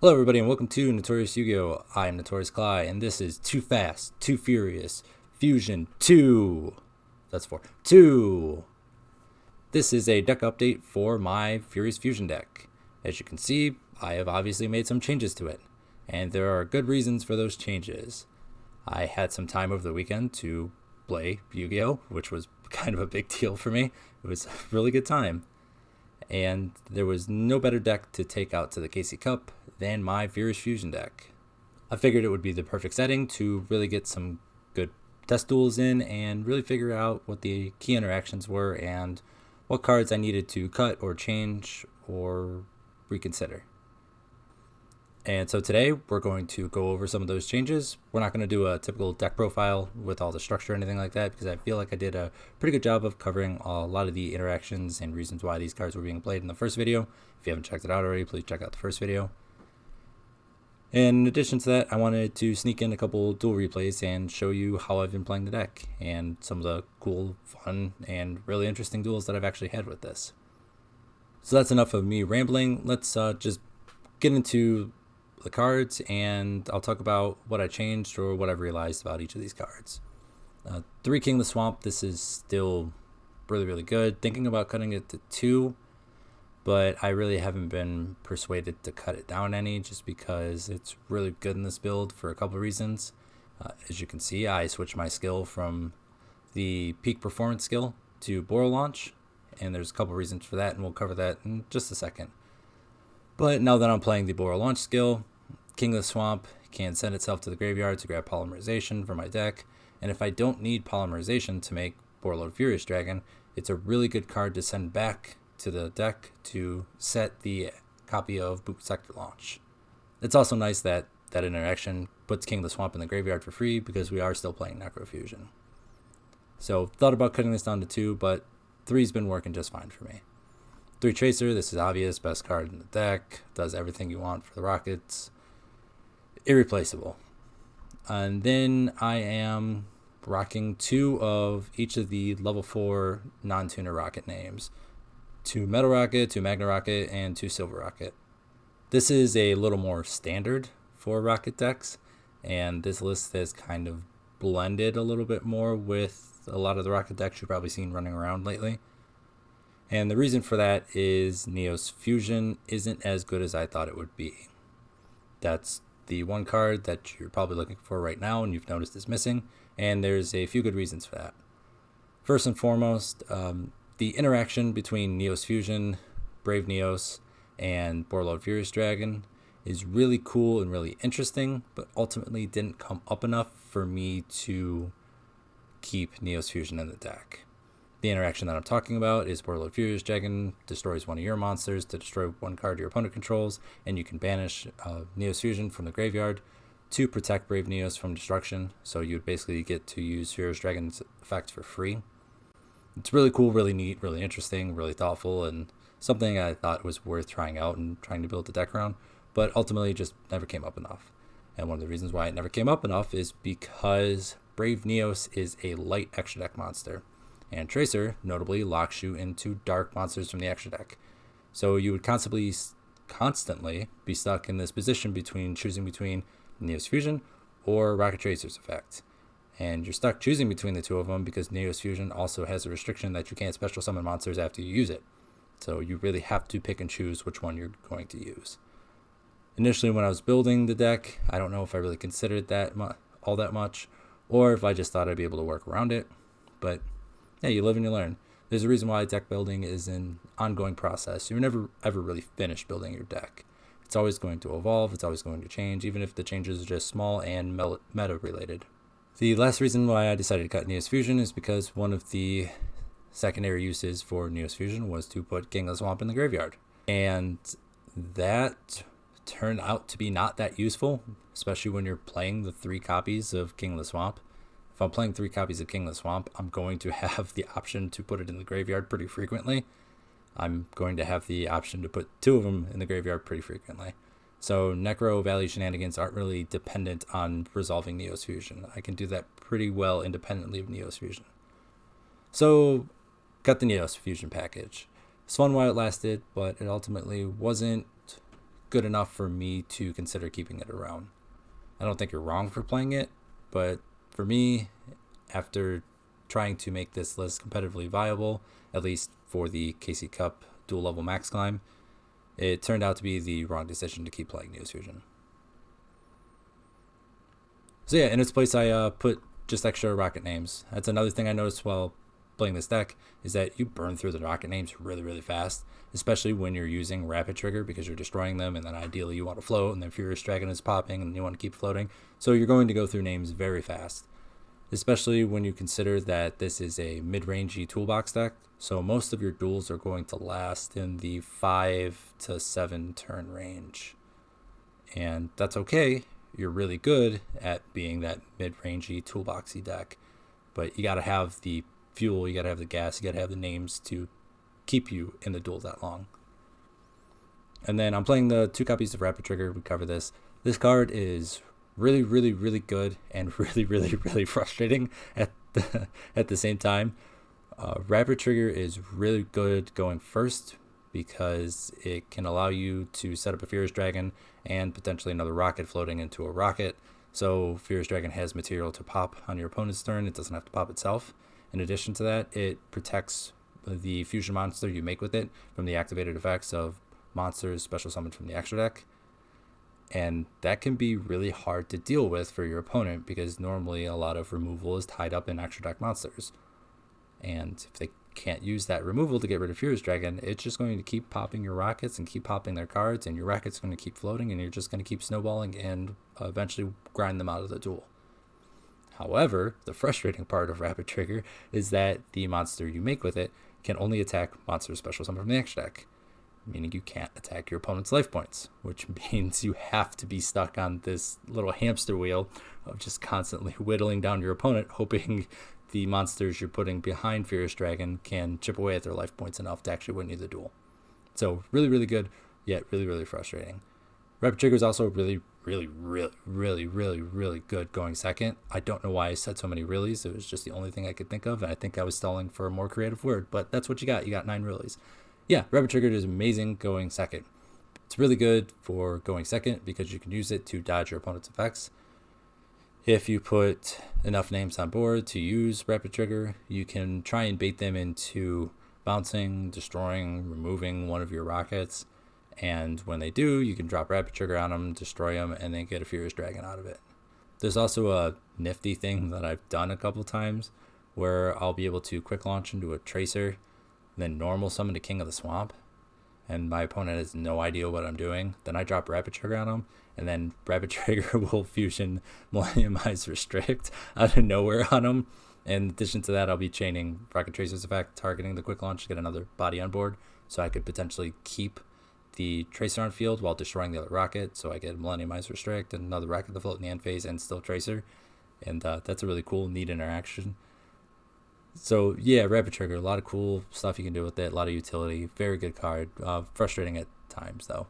Hello everybody and welcome to Notorious Yu-Gi-Oh! I am Notorious Cly and this is Too Fast, Too Furious, Fusion 2. That's 4. 2. This is a deck update for my Furious Fusion deck. As you can see, I have obviously made some changes to it. And there are good reasons for those changes. I had some time over the weekend to play Yu-Gi-Oh! Which was kind of a big deal for me. It was a really good time. And there was no better deck to take out to the KC Cup than my Furious Fusion deck. I figured it would be the perfect setting to really get some good test duels in and really figure out what the key interactions were and what cards I needed to cut or change or reconsider. And so today we're going to go over some of those changes. We're not going to do a typical deck profile with all the structure or anything like that because I feel like I did a pretty good job of covering a lot of the interactions and reasons why these cards were being played in the first video. If you haven't checked it out already, please check out the first video. In addition to that, I wanted to sneak in a couple duel replays and show you how I've been playing the deck and some of the cool, fun, and really interesting duels that I've actually had with this. So that's enough of me rambling. Let's just get into the cards and I'll talk about what I changed or what I've realized about each of these cards. 3 King the Swamp, this is still really good. Thinking about cutting it to 2, but I really haven't been persuaded to cut it down any just because it's really good in this build for a couple of reasons. As you can see, I switched my skill from the peak performance skill to Borreload, and there's a couple of reasons for that, and we'll cover that in just a second. But now that I'm playing the Borreload skill, King of the Swamp can send itself to the graveyard to grab Polymerization for my deck, and if I don't need Polymerization to make Borreload Furious Dragon, it's a really good card to send back to the deck to set the copy of Boot Sector Launch. It's also nice that that interaction puts King of the Swamp in the graveyard for free because we are still playing Necrofusion. So thought about cutting this down to 2, but 3's been working just fine for me. 3 Tracer, this is obvious, best card in the deck, does everything you want for the Rockets. Irreplaceable. And then I am rocking 2 of each of the level 4 non-tuner rocket names. 2 Metal Rocket, 2 Magna Rocket, and 2 Silver Rocket. This is a little more standard for rocket decks, and this list has kind of blended a little bit more with a lot of the rocket decks you've probably seen running around lately. And the reason for that is Neos Fusion isn't as good as I thought it would be. That's the one card that you're probably looking for right now and you've noticed is missing, and there's a few good reasons for that. First and foremost, the interaction between Neos Fusion, Brave Neos, and Borreload Furious Dragon is really cool and really interesting, but ultimately didn't come up enough for me to keep Neos Fusion in the deck. The interaction that I'm talking about is Borreload Furious Dragon destroys one of your monsters to destroy one card your opponent controls, and you can banish Neos Fusion from the graveyard to protect Brave Neos from destruction, so you would basically get to use Furious Dragon's effect for free. It's really cool, really neat, really interesting, really thoughtful, and something I thought was worth trying out and trying to build the deck around, but ultimately just never came up enough. And one of the reasons why it never came up enough is because Brave Neos is a light extra deck monster, and Tracer notably locks you into dark monsters from the extra deck. So you would constantly be stuck in this position between choosing between Neos Fusion or Rocket Tracer's effect. And you're stuck choosing between the two of them because Neos Fusion also has a restriction that you can't special summon monsters after you use it. So you really have to pick and choose which one you're going to use. Initially when I was building the deck, I don't know if I really considered that all that much, or if I just thought I'd be able to work around it. But yeah, you live and you learn. There's a reason why deck building is an ongoing process. You're never ever really finished building your deck. It's always going to evolve, it's always going to change, even if the changes are just small and meta related. The last reason why I decided to cut Neos Fusion is because one of the secondary uses for Neos Fusion was to put King of the Swamp in the graveyard. And that turned out to be not that useful, especially when you're playing the 3 copies of King of the Swamp. If I'm playing 3 copies of King of the Swamp, I'm going to have the option to put it in the graveyard pretty frequently. I'm going to have the option to put 2 of them in the graveyard pretty frequently. So Necro Valley shenanigans aren't really dependent on resolving Neos Fusion. I can do that pretty well independently of Neos Fusion. So got the Neos Fusion package. It's fun while it lasted, but it ultimately wasn't good enough for me to consider keeping it around. I don't think you're wrong for playing it, but for me, after trying to make this list competitively viable, at least for the KC Cup dual level max climb, it turned out to be the wrong decision to keep playing Neos Fusion. So yeah, in its place I put just extra rocket names. That's another thing I noticed while playing this deck, is that you burn through the rocket names really fast, especially when you're using rapid trigger, because you're destroying them, and then ideally you want to float, and then Furious Dragon is popping and you want to keep floating. So you're going to go through names very fast, especially when you consider that this is a mid-rangey toolbox deck. So most of your duels are going to last in the 5 to 7 turn range, and that's okay. You're really good at being that mid-rangey toolboxy deck, but you got to have the fuel, you got to have the gas, you got to have the names to keep you in the duel that long. And then I'm playing the 2 copies of Rapid Trigger. We cover this. This card is really good and really frustrating at the same time. Rapid Trigger is really good going first, because it can allow you to set up a Furious Dragon and potentially another rocket floating into a rocket. So Furious Dragon has material to pop on your opponent's turn. It doesn't have to pop itself. In addition to that, it protects the fusion monster you make with it from the activated effects of monsters special summoned from the extra deck. And that can be really hard to deal with for your opponent, because normally a lot of removal is tied up in extra deck monsters. And if they can't use that removal to get rid of Furious Dragon, it's just going to keep popping your rockets and keep popping their cards, and your rocket's going to keep floating, and you're just going to keep snowballing and eventually grind them out of the duel. However, the frustrating part of Rapid Trigger is that the monster you make with it can only attack monsters special summoned from the extra deck, meaning you can't attack your opponent's life points, which means you have to be stuck on this little hamster wheel of just constantly whittling down your opponent, hoping the monsters you're putting behind Furious Dragon can chip away at their life points enough to actually win you the duel. So really good, yet really frustrating. Rapid Trigger is also really good going second. I don't know why I said so many reallys. It was just the only thing I could think of, and I think I was stalling for a more creative word, but that's what you got. You got 9 reallys. Yeah, Rapid Trigger is amazing going second. It's really good for going second because you can use it to dodge your opponent's effects. If you put enough names on board to use Rapid Trigger, you can try and bait them into bouncing, destroying, removing one of your rockets. And when they do, you can drop Rapid Trigger on them, destroy them, and then get a Furious Dragon out of it. There's also a nifty thing that I've done a couple times where I'll be able to quick launch into a Tracer, then normal summon to King of the Swamp, and my opponent has no idea what I'm doing. Then I drop Rapid Trigger on them, and then Rapid Trigger will fusion Millennium Eyes Restrict out of nowhere on them. In addition to that, I'll be chaining Rocket Tracer's effect, targeting the quick launch to get another body on board, so I could potentially keep the Tracer on field while destroying the other rocket, so I get Millennium Eyes Restrict and another rocket to float in the end phase and still Tracer. And that's a really cool, neat interaction. So yeah, Rapid Trigger, a lot of cool stuff you can do with it, a lot of utility, very good card. Frustrating at times though.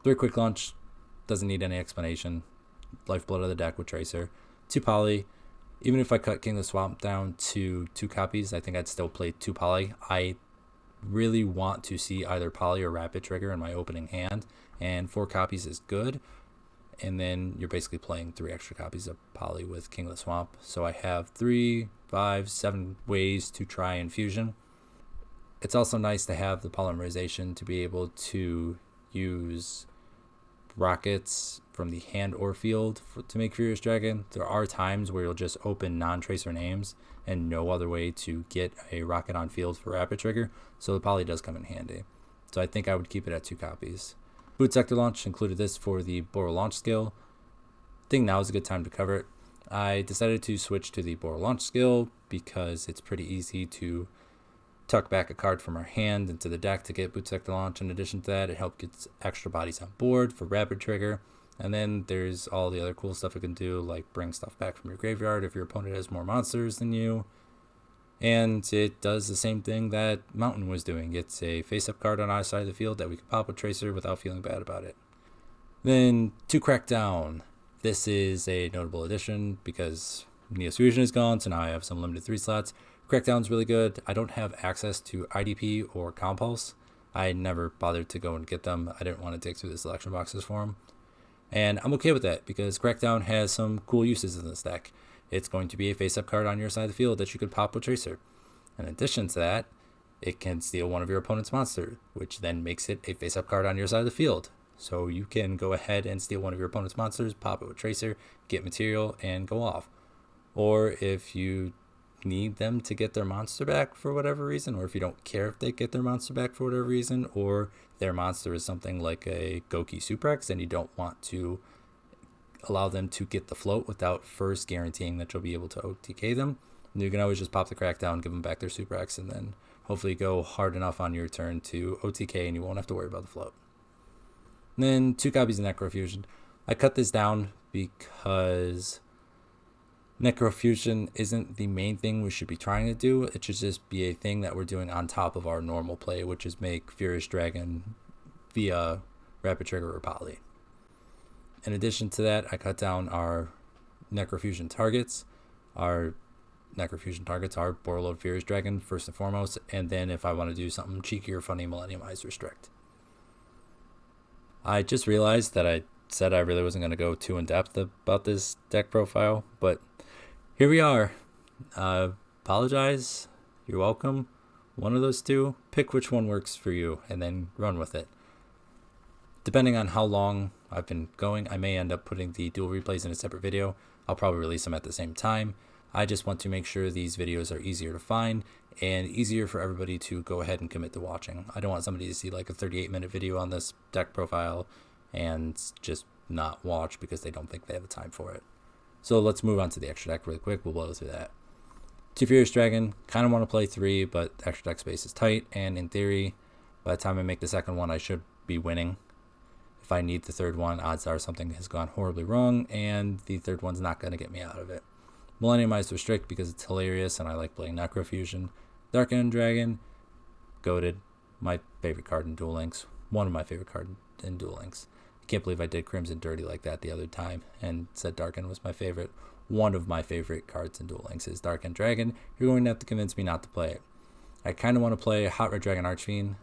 3 quick launch, doesn't need any explanation. Lifeblood of the deck with Tracer. 2 poly, even if I cut King of the Swamp down to 2 copies, I think I'd still play 2 poly. I really want to see either poly or Rapid Trigger in my opening hand, and 4 copies is good. And then you're basically playing 3 extra copies of poly with King of the Swamp. So I have 3, 5, 7 ways to try and fusion. It's also nice to have the polymerization to be able to use rockets from the hand or field to make Furious Dragon. There are times where you'll just open non-tracer names and no other way to get a rocket on field for Rapid Trigger, so the poly does come in handy. So I think I would keep it at 2 copies. Boot Sector Launch included this for the Borreload launch skill. I think now is a good time to cover it. I decided to switch to the Borreload launch skill because it's pretty easy to tuck back a card from our hand into the deck to get Boot Sector Launch. In addition to that, it helps get extra bodies on board for Rapid Trigger. And then there's all the other cool stuff it can do, like bring stuff back from your graveyard if your opponent has more monsters than you. And it does the same thing that Mountain was doing. It's a face-up card on our side of the field that we can pop with Tracer without feeling bad about it. Then 2 Crackdown. This is a notable addition because Neos Fusion is gone, so now I have some limited 3 slots. Crackdown's really good. I don't have access to IDP or Compulse. I never bothered to go and get them. I didn't want to dig through the selection boxes for them. And I'm okay with that because Crackdown has some cool uses in this deck. It's going to be a face-up card on your side of the field that you could pop with Tracer. In addition to that, it can steal one of your opponent's monsters, which then makes it a face-up card on your side of the field. So you can go ahead and steal one of your opponent's monsters, pop it with Tracer, get material, and go off. Or if you need them to get their monster back for whatever reason, or if you don't care if they get their monster back for whatever reason, or their monster is something like a Goki Suprex and you don't want to allow them to get the float without first guaranteeing that you'll be able to OTK them, you can always just pop the Crackdown, give them back their Suprex, and then hopefully go hard enough on your turn to OTK and you won't have to worry about the float. And then 2 copies of Necrofusion. I cut this down because Necrofusion isn't the main thing we should be trying to do. It should just be a thing that we're doing on top of our normal play, which is make Furious Dragon via Rapid Trigger or Poly. In addition to that, I cut down our Necrofusion targets. Our Necrofusion targets are Borreload Furious Dragon first and foremost, and then if I want to do something cheeky or funny, Millennium Eyes Restrict. I just realized that I said I really wasn't going to go too in depth about this deck profile, but here we are. Apologize. You're welcome. One of those two. Pick which one works for you and then run with it. Depending on how long I've been going, I may end up putting the dual replays in a separate video. I'll probably release them at the same time. I just want to make sure these videos are easier to find and easier for everybody to go ahead and commit to watching. I don't want somebody to see like a 38-minute video on this deck profile and just not watch because they don't think they have the time for it. So let's move on to the extra deck really quick. We'll blow through that. 2 Furious Dragon. Kind of want to play 3, but extra deck space is tight. And in theory, by the time I make the second one, I should be winning. If I need the third one, odds are something has gone horribly wrong, and the third one's not going to get me out of it. Millennium Eyes Restrict because it's hilarious and I like playing Necrofusion. Dark End Dragon. Goated. My favorite card in Duel Links. One of my favorite cards in Duel Links. I can't believe I did Crimson Dirty like that the other time and said Dark End was my favorite. One of my favorite cards in Duel Links is Dark End Dragon. You're going to have to convince me not to play it. I kind of want to play Hot Red Dragon Archfiend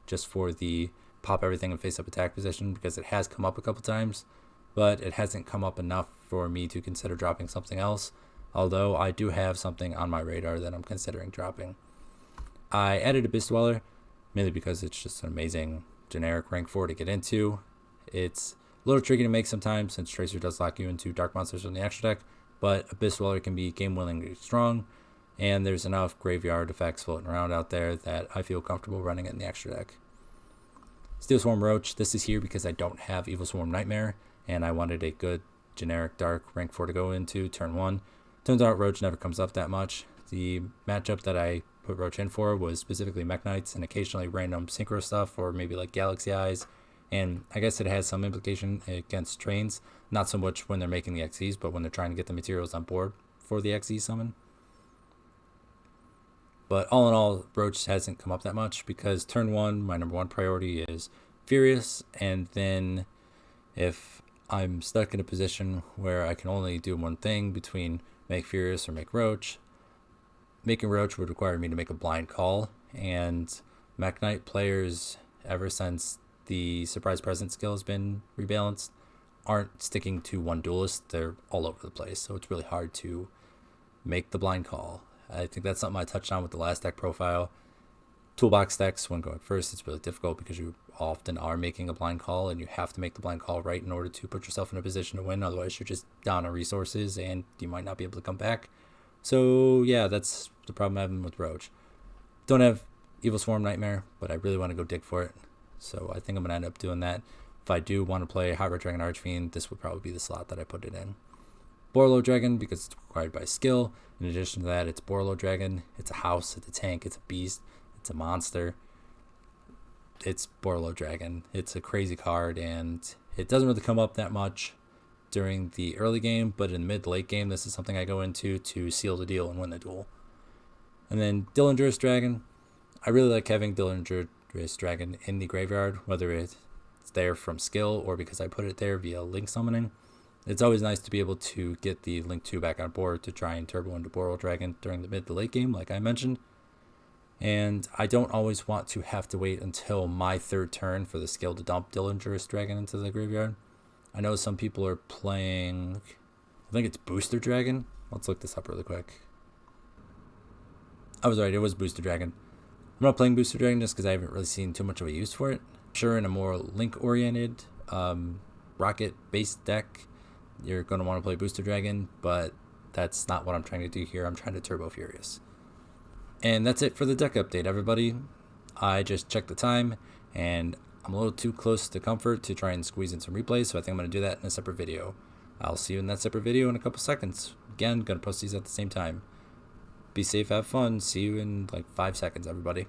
just for the pop everything and face up attack position because it has come up a couple times, but it hasn't come up enough for me to consider dropping something else. Although I do have something on my radar that I'm considering dropping. I added Abyss Dweller mainly because it's just an amazing generic rank 4 to get into. It's a little tricky to make sometimes since Tracer does lock you into dark monsters on the extra deck, but Abyss Dweller can be game-willingly strong, and there's enough graveyard effects floating around out there that I feel comfortable running it in the extra deck. Steel Swarm Roach. This is here because I don't have Evil Swarm Nightmare, and I wanted a good generic dark rank 4 to go into turn 1. Turns out Roach never comes up that much. The matchup that I put Roach in for was specifically Mech Knights and occasionally random Synchro stuff or maybe like Galaxy Eyes. And I guess it has some implication against trains. Not so much when they're making the XEs, but when they're trying to get the materials on board for the XE summon. But all in all, Roach hasn't come up that much because turn 1, my number 1 priority is Furious. And then if I'm stuck in a position where I can only do one thing between make Furious or make Roach, making Roach would require me to make a blind call, and Mech Knight players, ever since the Surprise Present skill has been rebalanced, aren't sticking to one duelist. They're all over the place, so it's really hard to make the blind call. I think that's something I touched on with the last deck profile. Toolbox decks, when going first, it's really difficult because you often are making a blind call and you have to make the blind call right in order to put yourself in a position to win. Otherwise, you're just down on resources and you might not be able to come back. So yeah, that's the problem I'm having with Roach. Don't have Evil Swarm Nightmare, but I really want to go dig for it. So I think I'm going to end up doing that. If I do want to play Hot Red Dragon Archfiend, this would probably be the slot that I put it in. Borreload Dragon, because it's required by skill. In addition to that, it's Borreload Dragon. It's a house, it's a tank, it's a beast, it's a monster. It's Borreload Dragon. It's a crazy card, and it doesn't really come up that much during the early game, but in mid-late game, this is something I go into to seal the deal and win the duel. And then Dillinger's Dragon. I really like having Dillinger's Dragon in the graveyard, whether it's there from skill or because I put it there via link summoning. It's always nice to be able to get the Link 2 back on board to try and turbo into Borreload Dragon during the mid to late game, like I mentioned. And I don't always want to have to wait until my third turn for the skill to dump Dillinger's Dragon into the graveyard. I know some people are playing, I think it's Booster Dragon. Let's look this up really quick. I was right, it was Booster Dragon. I'm not playing Booster Dragon just because I haven't really seen too much of a use for it. Sure, in a more Link-oriented, Rocket-based deck, you're going to want to play Booster Dragon, but that's not what I'm trying to do here. I'm trying to Turbo Furious. And that's it for the deck update, everybody. I just checked the time, and I'm a little too close to comfort to try and squeeze in some replays, so I think I'm going to do that in a separate video. I'll see you in that separate video in a couple seconds. Again, going to post these at the same time. Be safe, have fun. See you in like 5 seconds, everybody.